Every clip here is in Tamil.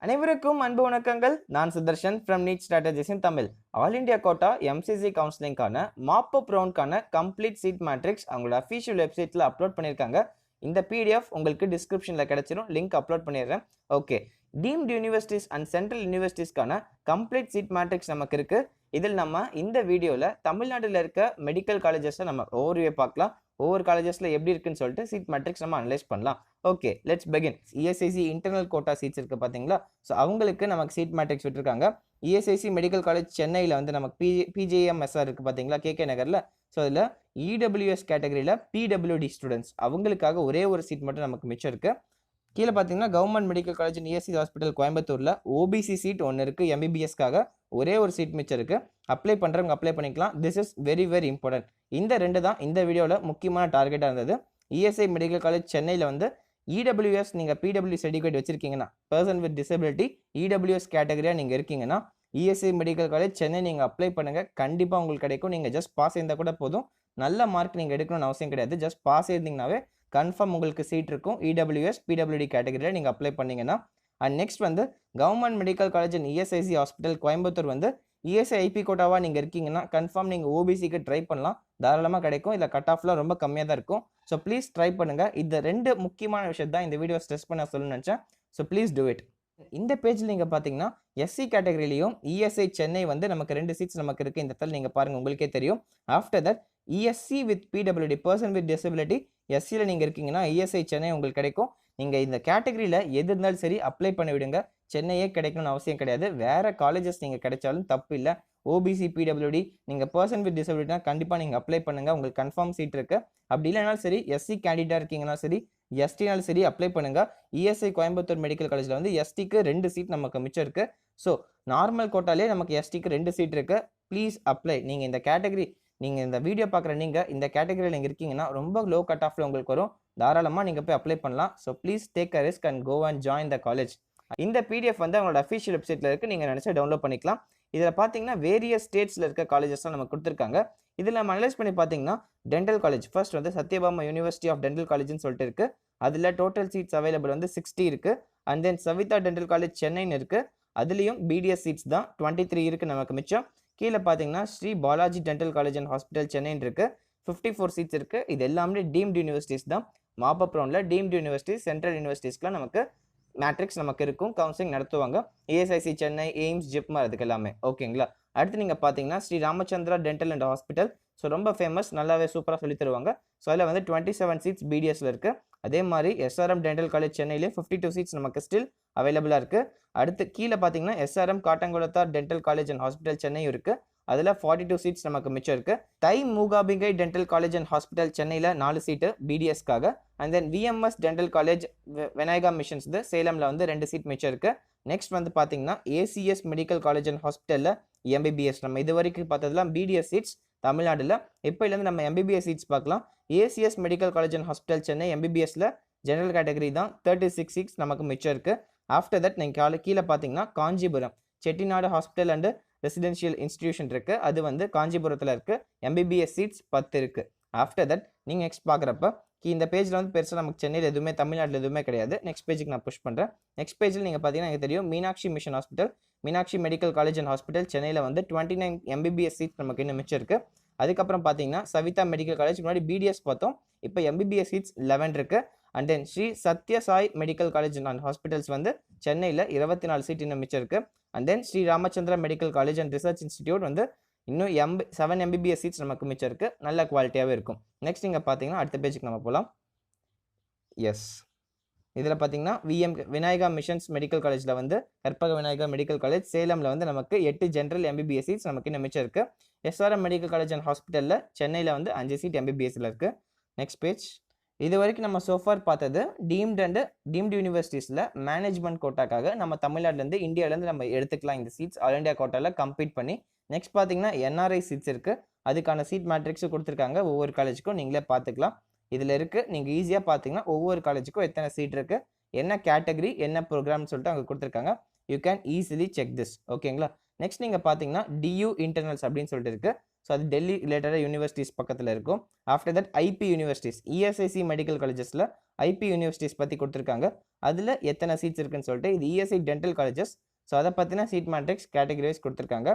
அனைவருக்கும் அன்பு வணக்கங்கள். நான் Sudarshan from Neet strategies in Tamil. All India quota MCC கவுன்சிலிங்கான மாப் ரவுண்ட்கான கம்ப்ளீட் சீட் மேட்ரிக்ஸ் அவங்களோட அஃபிஷியல் வெப்சைட்ல அப்லோட் பண்ணியிருக்காங்க. இந்த PDF உங்களுக்கு டிஸ்கிரிப்ஷன்ல கிடைச்சிரும். லிங்க் அப்லோட் பண்ணிடுறேன். Okay, deemed universities and central யூனிவர்சிட்டிஸ்க்கான கம்ப்ளீட் சீட் மேட்ரிக்ஸ் நமக்கு இருக்கு. இதில் நம்ம இந்த வீடியோவில் தமிழ்நாட்டில் இருக்க மெடிக்கல் காலேஜஸை நம்ம ஓவர்வியூ பார்க்கலாம். ஒவ்வொரு காலேஜஸில் எப்படி இருக்குன்னு சொல்லிட்டு சீட் மேட்ரிக்ஸ் நம்ம அனலைஸ் பண்ணலாம். Okay, let's begin. ESIC internal quota seats இருக்குது பார்த்தீங்களா? ஸோ அவங்களுக்கு நமக்கு சீட் மேட்ரிக்ஸ் விட்டுருக்காங்க. ESIC மெடிக்கல் காலேஜ் சென்னையில் வந்து நமக்கு PJMSR இருக்குது பார்த்தீங்களா, KK நகரில். ஸோ அதில் EWS கேட்டகரியில் PWD ஸ்டூடெண்ட்ஸ் அவங்களுக்காக ஒரே ஒரு சீட் மட்டும் நமக்கு மிச்சம் இருக்குது. கீழே பார்த்தீங்கன்னா government medical college ESIC hospital கோயம்புத்தூரில் OBC சீட் ஒன்று இருக்குது. MBBSக்காக ஒரே ஒரு சீட் மிச்சம் இருக்குது. அப்ளை பண்ணுறவங்க அப்ளை பண்ணிக்கலாம். This is very very important. இந்த ரெண்டு தான் இந்த வீடியோவில் முக்கியமான டார்கெட்டாக இருந்தது. ESI மெடிக்கல் காலேஜ் சென்னையில் வந்து EWS நீங்கள் PWD சர்டிஃபிகேட் வச்சுருக்கீங்கன்னா, பர்சன் வித் டிசபிலிட்டி EWS கேட்டகரியாக நீங்கள் இருக்கீங்கன்னா ESI மெடிக்கல் காலேஜ் சென்னை நீங்கள் அப்ளை பண்ணுங்கள். கண்டிப்பாக உங்களுக்கு கிடைக்கும். நீங்கள் ஜஸ்ட் பாஸ் இருந்தால் கூட போதும். நல்ல மார்க் நீங்கள் எடுக்கணும்னு அவசியம் கிடையாது. ஜஸ்ட் பாஸ் இருந்தீங்கன்னாவே கன்ஃபார்ம் உங்களுக்கு சீட் இருக்கும். EWS PWD கேட்டகரியில் நீங்கள் அப்ளை பண்ணிங்கன்னா. அண்ட் நெக்ஸ்ட் வந்து government medical college and ESIC hospital Coimbatore வந்து ESI IP கோட்டாவாக நீங்கள் இருக்கீங்கன்னா கன்ஃபார்ம் நீங்கள் OBCக்கு ட்ரை பண்ணலாம். தாராளமாக கிடைக்கும். இல்லை கட் ஆஃப்லாம் ரொம்ப கம்மியாக தான் இருக்கும். ஸோ ப்ளீஸ் ட்ரை பண்ணுங்கள். இந்த ரெண்டு முக்கியமான விஷயம் தான் இந்த வீடியோ ஸ்ட்ரெஸ் பண்ண சொல்லணும்னு நினச்சேன். So please do it. இந்த பேஜில் நீங்கள் பார்த்தீங்கன்னா SC கேட்டகரியிலையும் ESI சென்னை வந்து நமக்கு 2 சீட்ஸ் நமக்கு இருக்குது. இந்த இடத்துல நீங்கள் பாருங்கள், உங்களுக்கே தெரியும். After that ESC with PWD person with disability SCயில் நீங்கள் இருக்கீங்கன்னா ESI சென்னை உங்களுக்கு கிடைக்கும். நீங்கள் இந்த கேட்டகரியில் எது இருந்தாலும் சரி அப்ளை பண்ணி விடுங்க. சென்னையே கிடைக்கணும்னு அவசியம் கிடையாது. வேறு காலேஜஸ் நீங்கள் கிடைச்சாலும் தப்பு இல்லை. OBC PWD நீங்கள் பர்சன் வித் டிசபிலிட்டினா கண்டிப்பாக நீங்கள் அப்ளை பண்ணுங்கள். உங்களுக்கு கன்ஃபார்ம் சீட் இருக்குது. அப்படி இல்லைனாலும் சரி SC கேண்டிடேட்டாக இருக்கீங்கன்னா சரி, STனாலும் சரி அப்ளை பண்ணுங்கள். ESI கோயம்புத்தூர் மெடிக்கல் காலேஜில் வந்து STக்கு 2 சீட் நமக்கு மிச்சம் இருக்குது. ஸோ நார்மல் கோட்டாலே நமக்கு STக்கு 2 சீட் இருக்குது. Please apply. நீங்கள் இந்த கேட்டகரி, நீங்கள் இந்த வீடியோ பார்க்குற நீங்கள் இந்த கேட்டகரியில் நீங்கள் இருக்கீங்கன்னா ரொம்ப லோ கட் ஆஃபில் உங்களுக்கு வரும். தாராளமாக நீங்கள் போய் அப்ளை பண்ணலாம். So please take a risk and go and join the college. இந்த PDF வந்து அவங்களோட அஃபிஷியல் வெப்சைட்டில் இருக்குது. நீங்கள் நினச்சா டவுன்லோட் பண்ணிக்கலாம். இதில் பார்த்தீங்கன்னா வேரியஸ் ஸ்டேட்ஸில் இருக்க காலேஜஸ்லாம் நமக்கு கொடுத்துருக்காங்க. இதில் நம்ம அனலைஸ் பண்ணி பார்த்தீங்கன்னா டென்டல் காலேஜ் ஃபர்ஸ்ட் வந்து சத்யபாமா யூனிவர்சிட்டி ஆஃப் டென்டல் காலேஜ்னு சொல்லிட்டு இருக்குது. அதில் டோட்டல் சீட்ஸ் அவைலபிள் வந்து 60 இருக்குது. And then Saveetha dental college சென்னைன்னு இருக்குது. அதுலேயும் BDS சீட்ஸ் தான் 23 இருக்குது நமக்கு மிச்சம். கீழே பார்த்தீங்கன்னா Sri Balaji dental college and hospital சென்னைன்னு இருக்குது. 54 சீட்ஸ் இருக்குது. இது எல்லாமே டீம்டு யூனிவர்சிட்டிஸ் தான். மாப் ரவுண்டில் டீம்டு யூனிவர்சிட்டி சென்ட்ரல் யூனிவர்சிட்டிஸ்க்குலாம் நமக்கு மேட்ரிக்ஸ் நமக்கு இருக்கும். கவுன்சிலிங் நடத்துவாங்க. ESIC சென்னை, எய்ம்ஸ், ஜிப்மர் அதுக்கு எல்லாமே. ஓகேங்களா? அடுத்து நீங்கள் பார்த்தீங்கன்னா Sri Ramachandra dental and hospital. So ரொம்ப ஃபேமஸ், நல்லாவே சூப்பராக சொல்லி தருவாங்க. ஸோ அதில் வந்து 27 சீட்ஸ் BDSல இருக்குது. அதே மாதிரி SRM டென்டல் காலேஜ் சென்னையிலே 52 சீட்ஸ் நமக்கு ஸ்டில் அவைலபிளாக இருக்குது. அடுத்து கீழே பார்த்தீங்கன்னா SRM Kattankulathur dental college and hospital சென்னையும் இருக்குது. அதில் 42 சீட்ஸ் நமக்கு மிச்சம் இருக்குது. Thai Mookambigai dental college and hospital சென்னையில் 4 சீட்டு BDSக்காக. And then VMS dental college Vinayaka missions சேலமில் வந்து 2 சீட் மிச்சம் இருக்குது. நெக்ஸ்ட் வந்து பார்த்தீங்கன்னா ACS மெடிக்கல் காலேஜ் அண்ட் ஹாஸ்பிட்டலில் MBBS. நம்ம இது வரைக்கும் பார்த்ததுலாம் BDS சீட்ஸ் தமிழ்நாட்டில். இப்போலேருந்து நம்ம MBBS சீட்ஸ் பார்க்கலாம். ACS medical college and hospital Chennai MBBSல ஜெனரல் கேட்டகரி தான் 36 சீட்ஸ் நமக்கு மிச்சம் இருக்குது. ஆஃப்டர் தட் நீங்கள் கீழே பார்த்தீங்கன்னா Kanchipuram Chettinad hospital and residential institution இருக்குது. அது வந்து காஞ்சிபுரத்தில் இருக்குது. MBBS சீட்ஸ் 10 இருக்குது. ஆஃப்டர் தட் நீங்கள் நெக்ஸ்ட் பார்க்குறப்ப இந்த பேஜில் வந்து பெருசாக நமக்கு சென்னையில் எதுவுமே தமிழ்நாட்டில் எதுவுமே கிடையாது. நெக்ஸ்ட் பேஜுக்கு நான் புஷ் பண்ணுறேன். நெக்ஸ்ட் பேஜில் நீங்கள் பார்த்தீங்கன்னா எனக்கு தெரியும் Meenakshi mission hospital, Meenakshi medical college and hospital சென்னையில் வந்து 29 MBBS சீட்ஸ் நமக்கு இன்னும் மிச்சம் இருக்குது. அதுக்கப்புறம் பார்த்தீங்கன்னா சவிதா மெடிக்கல் காலேஜ், முன்னாடி BDS பார்த்தோம், இப்போ MBBS சீட்ஸ் 11 இருக்குது. And then Sri Sathya Sai medical college and hospitals வந்து சென்னையில் 24 சீட் இன்னும் மிச்சம் இருக்குது. And then Sri Ramachandra medical college and research institute வந்து இன்னும் 7 MBBS சீட்ஸ் நமக்கு மிச்சம் இருக்குது. நல்ல குவாலிட்டியாகவே இருக்கும். நெக்ஸ்ட் நீங்கள் பார்த்தீங்கன்னா அடுத்த பேஜுக்கு நம்ம போகலாம். எஸ், இதில் பார்த்தீங்கன்னா விநாயகா மிஷன்ஸ் மெடிக்கல் காலேஜில் வந்து கற்பக விநாயகா மெடிக்கல் காலேஜ் சேலமில் வந்து நமக்கு 8 ஜென்ரல் MBBS சீட்ஸ் நமக்கு இன்னும் மிச்சம் இருக்குது. SRM மெடிக்கல் காலேஜ் அண்ட் ஹாஸ்பிட்டலில் சென்னையில் வந்து 5 சீட் MBBSல இருக்குது. Next page. இது வரைக்கும் நம்ம சோஃபார் பார்த்தது டீம்டு யூனிவர்சிட்டிஸில் மேனேஜ்மெண்ட் கோட்டாக்காக நம்ம தமிழ்நாட்டிலேருந்து இந்தியாவிலேருந்து நம்ம எடுத்துக்கலாம் இந்த சீட்ஸ் ஆல் இண்டியா கோட்டாவில் கம்ப்ளீட் பண்ணி. நெக்ஸ்ட் பார்த்தீங்கன்னா NRI சீட்ஸ் இருக்குது. அதுக்கான சீட் மேட்ரிக்ஸும் கொடுத்துருக்காங்க. ஒவ்வொரு காலேஜுக்கும் நீங்களே பார்த்துக்கலாம். இதில் இருக்குது. நீங்கள் ஈஸியாக பார்த்தீங்கன்னா ஒவ்வொரு காலேஜுக்கும் எத்தனை சீட் இருக்குது, என்ன கேட்டகரி, என்ன ப்ரோக்ராம்னு சொல்லிட்டு அவங்க கொடுத்துருக்காங்க. You can easily check this. ஓகேங்களா? நெக்ஸ்ட் நீங்கள் பார்த்தீங்கன்னா DU இன்டர்னல்ஸ் அப்படின்னு சொல்லிட்டு இருக்குது. ஸோ அது டெல்லி ரிலேட்டடாக யூனிவர்சிட்டிஸ் பக்கத்தில் இருக்கும். After that IP universities, ESIC medical காலேஜஸில் ஐபி யூனிவர்சிட்டிஸ் பற்றி கொடுத்துருக்காங்க. அதில் எத்தனை சீட்ஸ் இருக்குன்னு சொல்லிட்டு இது இஎஸ்ஐ டென்டல் காலேஜஸ். ஸோ அதை பற்றின சீட் மேட்ரிக்ஸ் கேட்டகரி வைஸ் கொடுத்துருக்காங்க.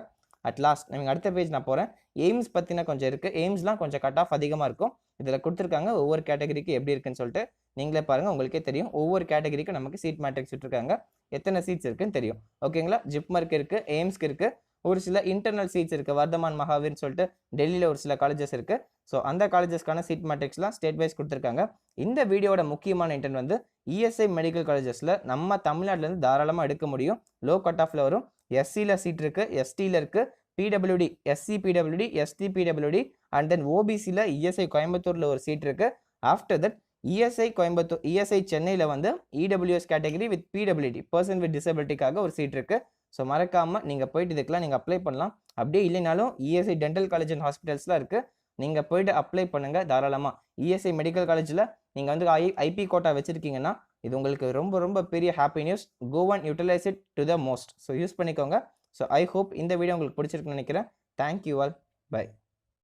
அட் லாஸ்ட் நீங்கள் அடுத்த பேஜ் நான் போகிறேன். எய்ம்ஸ் பற்றின கொஞ்சம் இருக்குது. எய்ம்ஸ்லாம் கொஞ்சம் கட் ஆஃப் அதிகமாக இருக்கும். இதில் கொடுத்துருக்காங்க ஒவ்வொரு கேட்டகரிக்கு எப்படி இருக்குன்னு சொல்லிட்டு நீங்களே பாருங்கள், உங்களுக்கே தெரியும். ஒவ்வொரு கேட்டகரிக்கும் நமக்கு சீட் மேட்ரிக்ஸ் விட்டுருக்காங்க, எத்தனை சீட்ஸ் இருக்குன்னு தெரியும். ஓகேங்களா? ஜிப்மர்க்கு இருக்குது, எய்ம்ஸ்க்கு இருக்குது, ஒரு சில இன்டர்னல் சீட்ஸ் இருக்குது. வர்தமான் மகாவீர்னு சொல்லிட்டு டெல்லியில் ஒரு சில காலேஜஸ் இருக்குது. ஸோ அந்த காலேஜஸ்க்கான சீட் மேட்ரிக்ஸ்லாம் ஸ்டேட் வைஸ் கொடுத்துருக்காங்க. இந்த வீடியோட முக்கியமான இன்டென்ட் வந்து இஎஸ்ஐ மெடிக்கல் காலேஜஸில் நம்ம தமிழ்நாட்டிலேருந்து தாராளமாக எடுக்க முடியும். லோ கட் ஆஃபில் வரும். எஸ்சியில் சீட் இருக்குது, எஸ்டியில் இருக்குது, PWD, SC PWD, ST PWD and then ஓபிசியில் இஎஸ்ஐ கோயம்புத்தூரில் ஒரு சீட் இருக்குது. After that ESI Coimbatore, ESI சென்னையில் வந்து EWS category with PWD, person with டிசபிலிட்டிக்காக ஒரு சீட் இருக்குது. ஸோ மறக்காமல் நீங்கள் போயிட்டு இதுக்கெல்லாம் நீங்கள் அப்ளை பண்ணலாம். அப்படியே இல்லைனாலும் இஎஸ்ஐ டென்டல் காலேஜ் அண்ட் ஹாஸ்பிட்டல்ஸ்லாம் இருக்குது, நீங்கள் போயிட்டு அப்ளை பண்ணுங்கள் தாராளமாக. இஎஸ்ஐ மெடிக்கல் காலேஜில் நீங்கள் வந்து ஐபி கோட்டா வச்சுருக்கீங்கன்னா இது உங்களுக்கு ரொம்ப ரொம்ப பெரிய happy news. Go and utilise it to the most. So use பண்ணிக்கோங்க. ஸோ ஐ ஹோப் இந்த வீடியோ உங்களுக்கு பிடிச்சிருக்குன்னு நினைக்கிறேன். Thank you all. பை.